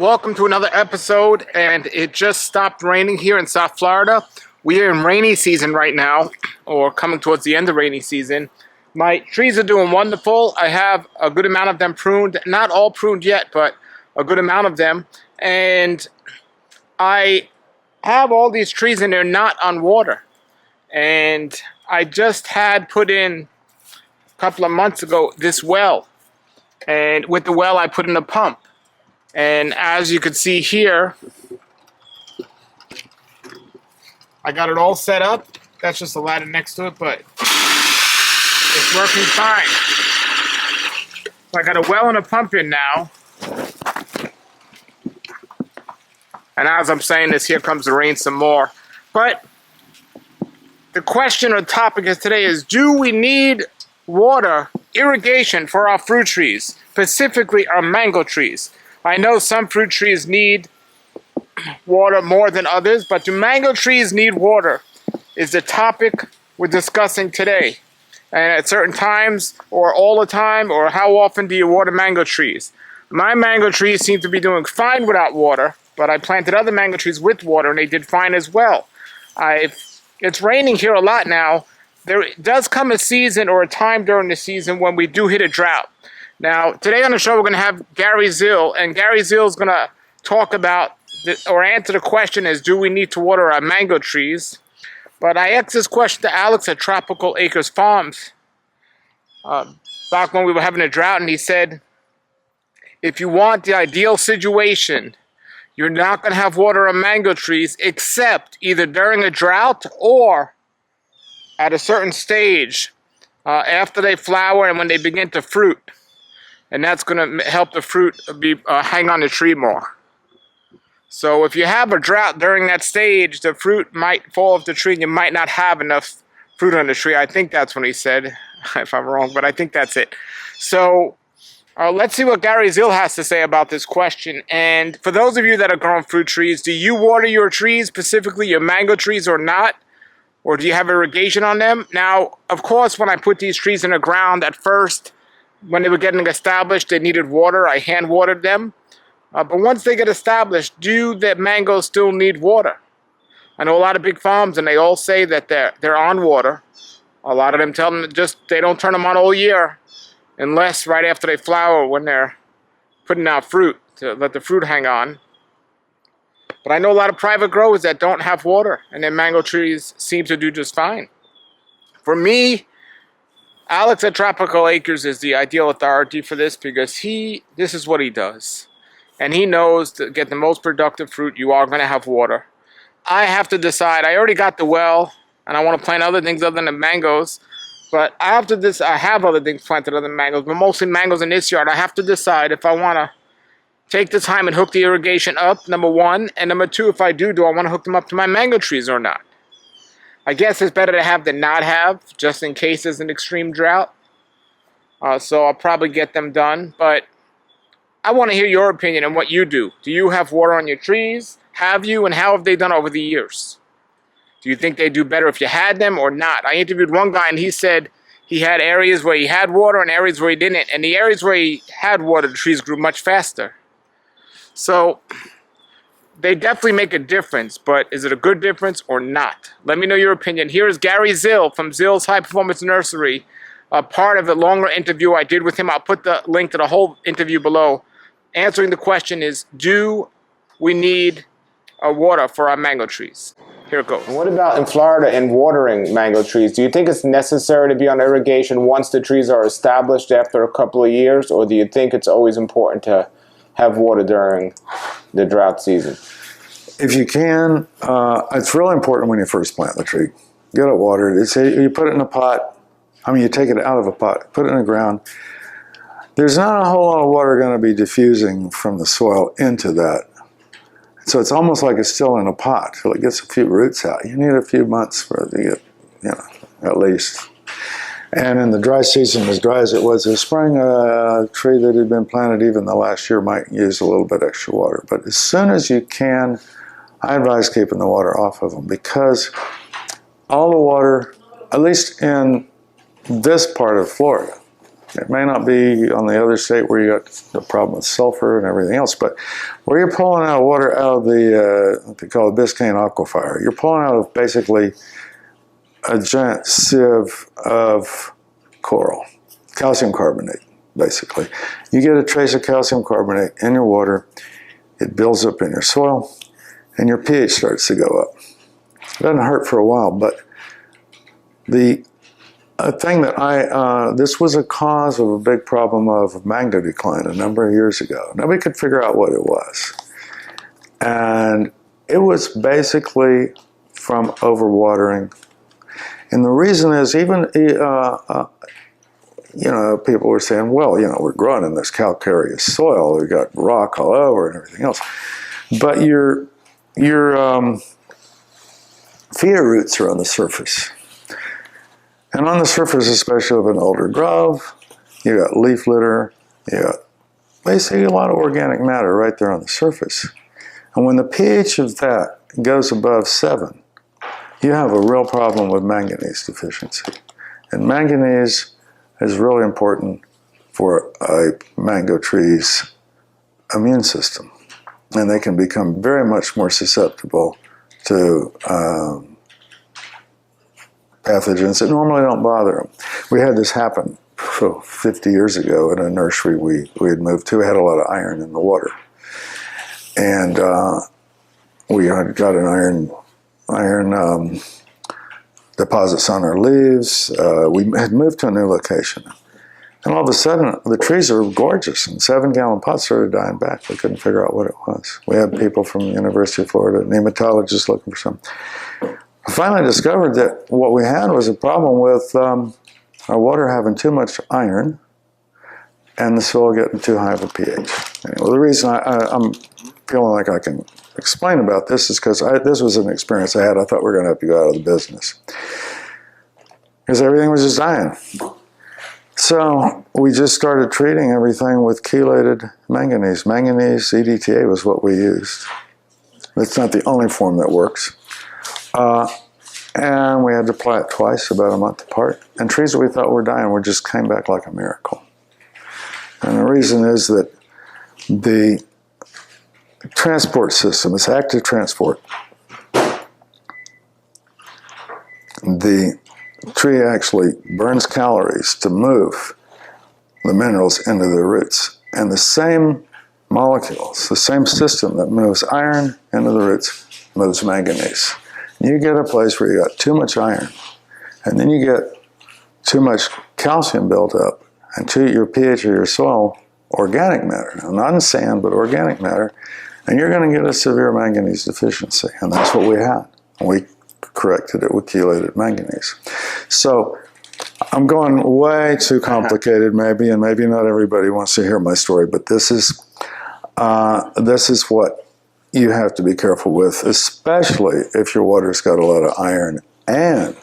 welcome to another episode, and it just stopped raining here in South Florida. We are in rainy season right now, or coming towards the end of rainy season. My trees are doing wonderful. I have a good amount of them pruned, not all pruned yet, but a good amount of them. And I have all these trees and they're not on water. And I just had put in a couple of months ago this well. And with the well, I put in a pump. And as you can see here, I got it all set up. That's just a ladder next to it, but it's working fine. So I got a well and a pump in now. And as I'm saying this, here comes the rain some more. But the question or topic of today is, do we need water, irrigation for our fruit trees, specifically our mango trees? I know some fruit trees need water more than others, but do mango trees need water is the topic we're discussing today. And at certain times, or all the time, or how often do you water mango trees? My mango trees seem to be doing fine without water, but I planted other mango trees with water and they did fine as well. It's raining here a lot now. There does come a season or a time during the season when we do hit a drought. Now, today on the show, we're going to have Gary Zill, and Gary Zill is going to talk about, or answer the question is, do we need to water our mango trees? But I asked this question to Alex at Tropical Acres Farms back when we were having a drought, and he said, if you want the ideal situation, you're not going to have water on mango trees except either during a drought or at a certain stage after they flower and when they begin to fruit. And that's going to help the fruit hang on the tree more. So if you have a drought during that stage, the fruit might fall off the tree and you might not have enough fruit on the tree. I think that's what he said, if I'm wrong, but I think that's it. So let's see what Gary Zill has to say about this question. And for those of you that are growing fruit trees, do you water your trees, specifically your mango trees, or not? Or do you have irrigation on them? Now, of course, when I put these trees in the ground at first, when they were getting established, they needed water. I hand watered them. But once they get established, do the mangoes still need water? I know a lot of big farms, and they all say that they're on water. A lot of them tell them just they don't turn them on all year, unless right after they flower when they're putting out fruit, to let the fruit hang on. But I know a lot of private growers that don't have water, and their mango trees seem to do just fine. For me, Alex at Tropical Acres is the ideal authority for this because this is what he does. And he knows to get the most productive fruit, you are going to have water. I have to decide. I already got the well, and I want to plant other things other than the mangoes. But after this, I have other things planted other than mangoes, but mostly mangoes in this yard. I have to decide if I want to take the time and hook the irrigation up, number one. And number two, if I do I want to hook them up to my mango trees or not? I guess it's better to have than not have, just in case there's an extreme drought. So I'll probably get them done. But I want to hear your opinion on what you do. Do you have water on your trees? Have you? And how have they done over the years? Do you think they do better if you had them or not? I interviewed one guy and he said he had areas where he had water and areas where he didn't. And the areas where he had water, the trees grew much faster. So they definitely make a difference, but is it a good difference or not? Let me know your opinion. Here is Gary Zill from Zills Hypoluxo Nursery, a part of the longer interview I did with him. I'll put the link to the whole interview below. Answering the question is, do we need water for our mango trees? Here it goes. What about in Florida and watering mango trees? Do you think it's necessary to be on irrigation once the trees are established after a couple of years, or do you think it's always important to have water during the drought season? If you can, it's really important when you first plant the tree. Get it watered. You put it in a pot. You take it out of a pot, put it in the ground. There's not a whole lot of water going to be diffusing from the soil into that. So it's almost like it's still in a pot till it gets a few roots out. You need a few months for it to get, at least. And in the dry season, as dry as it was this spring, a tree that had been planted even the last year might use a little bit extra water. But as soon as you can, I advise keeping the water off of them, because all the water, at least in this part of Florida, It may not be on the other state where you got the problem with sulfur and everything else, but where you're pulling out water out of the, what they call the Biscayne aquifer, you're pulling out of basically a giant sieve of coral, calcium carbonate, basically. You get a trace of calcium carbonate in your water, it builds up in your soil, and your pH starts to go up. It doesn't hurt for a while, but the thing that this was a cause of a big problem of mango decline a number of years ago. Nobody could figure out what it was. And it was basically from overwatering. And the reason is even, people were saying, well, we're growing in this calcareous soil. We've got rock all over and everything else. But your feeder roots are on the surface. And on the surface, especially of an older grove, you got leaf litter, you got basically a lot of organic matter right there on the surface. And when the pH of that goes above 7, you have a real problem with manganese deficiency. And manganese is really important for a mango tree's immune system. And they can become very much more susceptible to pathogens that normally don't bother them. We had this happen 50 years ago in a nursery we had moved to. It had a lot of iron in the water. And we had got an iron deposits on our leaves. We had moved to a new location. And all of a sudden, the trees are gorgeous, and 7-gallon pots started dying back. We couldn't figure out what it was. We had people from the University of Florida, nematologists, looking for some. I finally discovered that what we had was a problem with our water having too much iron and the soil getting too high of a pH. Anyway, the reason I'm feeling like I can explain about this is because this was an experience I had. I thought we were going to have to go out of the business because everything was just dying. So we just started treating everything with chelated manganese. Manganese EDTA was what we used. It's not the only form that works. And we had to apply it twice, about a month apart. And trees that we thought were dying just came back like a miracle. And the reason is that the transport system, this active transport, the tree actually burns calories to move the minerals into the roots. And the same molecules, the same system that moves iron into the roots, moves manganese. You get a place where you got too much iron, and then you get too much calcium built up, and to your pH of your soil, organic matter, now, not in sand, but organic matter, and you're going to get a severe manganese deficiency, and that's what we had. And we corrected it with chelated manganese. So I'm going way too complicated, maybe, and maybe not everybody wants to hear my story, but this is what you have to be careful with, especially if your water's got a lot of iron and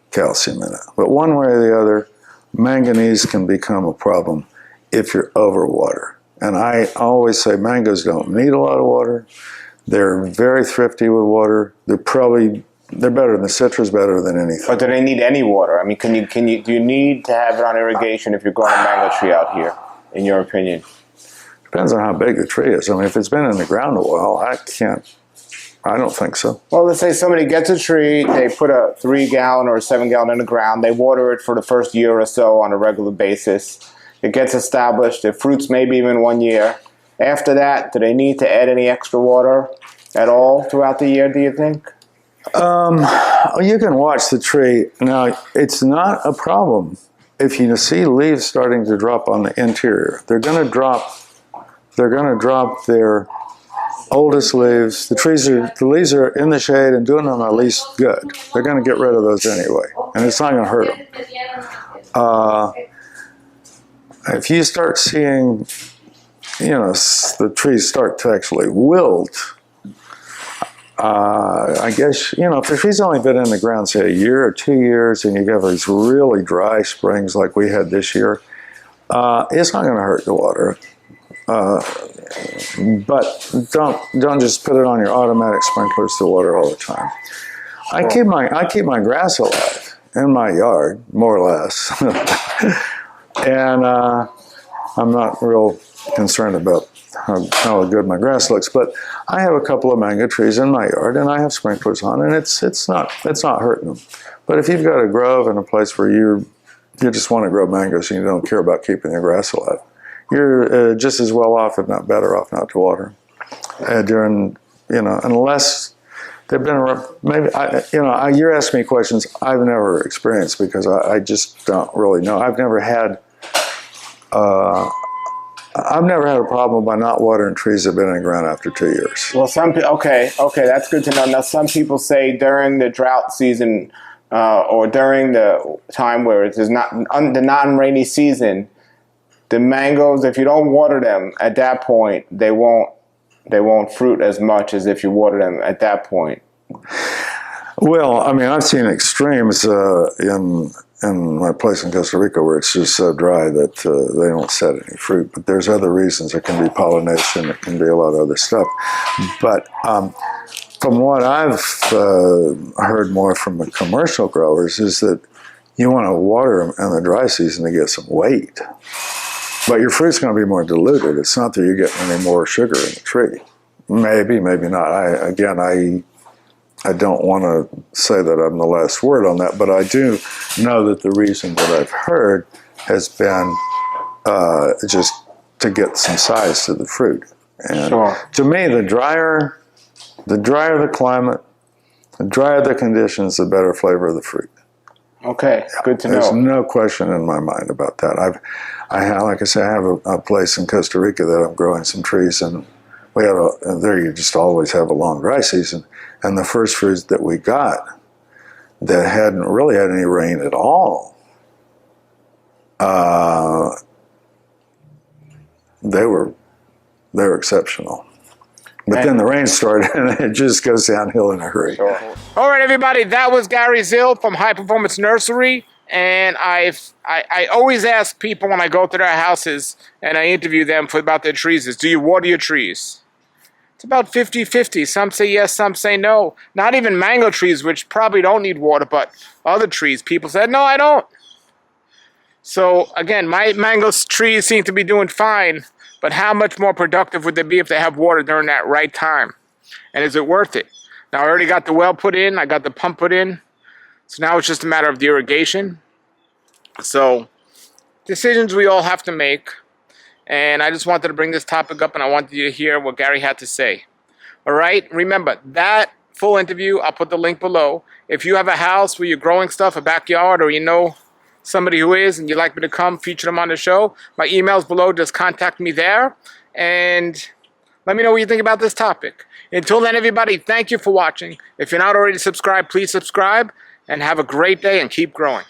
calcium in it. But one way or the other, manganese can become a problem if you're overwater. And I always say mangoes don't need a lot of water. They're very thrifty with water. They're better than citrus, better than anything. But do they need any water? I mean, do you need to have it on irrigation if you're growing a mango tree out here, in your opinion? Depends on how big the tree is. I mean, if it's been in the ground a while, I don't think so. Well, let's say somebody gets a tree, they put a 3-gallon or a 7-gallon in the ground, they water it for the first year or so on a regular basis. It gets established, it fruits maybe even 1 year. After that, do they need to add any extra water at all throughout the year, do you think? You can watch the tree. Now, it's not a problem if you see leaves starting to drop on the interior. They're going to drop their oldest leaves. The leaves are in the shade and doing them at least good. They're going to get rid of those anyway, and it's not going to hurt them. If you start seeing, the trees start to actually wilt, I guess, if the tree's only been in the ground, say, a year or 2 years, and you have these really dry springs like we had this year, it's not going to hurt the water. But don't just put it on your automatic sprinklers to water all the time. I keep my grass alive in my yard, more or less. And I'm not real concerned about how good my grass looks, but I have a couple of mango trees in my yard, and I have sprinklers on, and it's not hurting them. But if you've got a grove and a place where you just want to grow mangoes and you don't care about keeping the grass alive, you're just as well off, if not better off, not to water during, unless they've been around. Maybe you're asking me questions I've never experienced because I just don't really know. I've never had a problem by not watering trees that have been in the ground after 2 years. Well, okay, that's good to know. Now, some people say during the drought season or during the time where it is not the non-rainy season, the mangoes, if you don't water them at that point, they won't fruit as much as if you water them at that point. Well, I mean, I've seen extremes in my place in Costa Rica where it's just so dry that they don't set any fruit. But there's other reasons. It can be pollination. It can be a lot of other stuff. But from what I've heard more from the commercial growers is that you want to water them in the dry season to get some weight. But your fruit's going to be more diluted. It's not that you're getting any more sugar in the tree. Maybe, maybe not. I don't want to say that I'm the last word on that, but I do know that the reason that I've heard has been just to get some size to the fruit. And sure. To me, the drier the climate, the drier the conditions, the better flavor of the fruit. Okay, good to know. There's no question in my mind about that. Like I say, I have a place in Costa Rica that I'm growing some trees, and there you just always have a long dry season. And the first fruits that we got that hadn't really had any rain at all, they were exceptional. But then the rain started, and it just goes downhill in a hurry. Sure. All right, everybody, that was Gary Zill from Hypoluxo Nursery. And I always ask people when I go to their houses and I interview them about their trees is, do you water your trees? It's about 50-50. Some say yes, some say no. Not even mango trees, which probably don't need water, but other trees, people said, no, I don't. So, again, my mango trees seem to be doing fine, but how much more productive would they be if they have water during that right time? And is it worth it? Now, I already got the well put in. I got the pump put in. So now it's just a matter of the irrigation. So, decisions we all have to make. And I just wanted to bring this topic up, and I wanted you to hear what Gary had to say. All right? Remember, that full interview, I'll put the link below. If you have a house where you're growing stuff, a backyard, or you know somebody who is, and you'd like me to come feature them on the show, my email's below. Just contact me there. And let me know what you think about this topic. Until then, everybody, thank you for watching. If you're not already subscribed, please subscribe. And have a great day and keep growing.